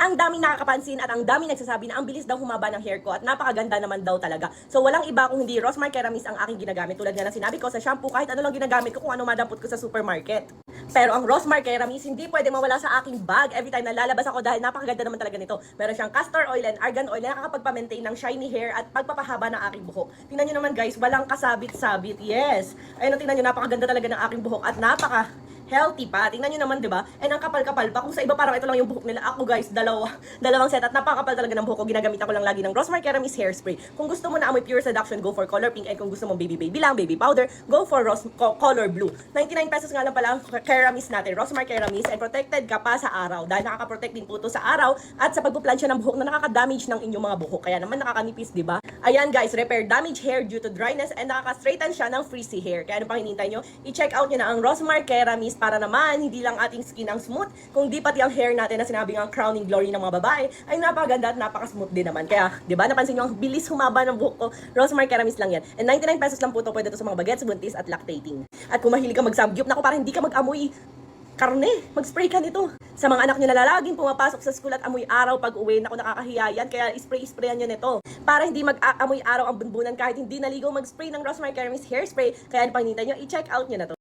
ang daming nakakapansin at ang daming nagsasabi na ang bilis daw humaba ng hair ko at napakaganda naman daw talaga. So walang iba kung hindi Rosmar Keramis ang aking ginagamit. Tulad nga ng sinabi ko sa shampoo, kahit ano lang ginagamit ko kung ano madampot ko sa supermarket. Pero ang Rosmar Keramis hindi pwede mawala sa aking bag every time na lalabas ako dahil napakaganda naman talaga nito. Meron siyang castor oil and argan oil na nakakapagpa-maintain ng shiny hair at pagpapahaba ng aking buhok. Tingnan nyo naman guys, walang kasabit-sabit. Yes! Ayun, tingnan nyo, napakaganda talaga ng aking buhok at healthy pa. Tingnan nyo naman, di ba? And ang kapal-kapal pa. Kung sa iba parang ito lang yung buhok nila. Ako guys, dalawang set at napakapal talaga ng buhok ko. Ginagamitan ko lang lagi ng Rosmar Keramis Hairspray. Kung gusto mo na amoy pure seduction, go for color pink. And kung gusto mo baby lang, baby powder, go for color blue. 99 pesos nga lang pala ang Keramis natin. Rosmar Keramis. And protected ka pa sa araw. Dahil nakaka-protect din po ito sa araw at sa pagpuplansya ng buhok na nakaka-damage ng inyong mga buhok. Kaya naman nakakanipis, di ba? Ayan guys, repair damaged hair due to dryness and nakaka-straighten siya ng frizzy hair. Kaya ano pang hinihintay nyo? I-check out nyo na ang Rosmar Keramis para naman hindi lang ating skin ang smooth, kung di pati ang hair natin na sinabi ng crowning glory ng mga babae ay napakaganda at napaka-smooth din naman. Kaya, di ba, napansin nyo ang bilis humaba ng buhok ko? Rosmar Keramis lang yan. And 99 pesos lang po ito, pwede ito sa mga bagets, buntis at lactating. At kung mahilig ka mag-samgyup, naku, para hindi ka mag-amoy karne, mag-spray ka nito. Sa mga anak nyo na lalaging pumapasok sa school at amoy araw pag uwi, naku, nakakahiya yan, kaya spray-sprayan nyo nito. Para hindi mag-amoy araw ang bunbunan kahit hindi naligo, mag-spray ng Rosmar Keramis Hairspray. Kaya ano pang hinihintay nyo? I-check out nyo na to.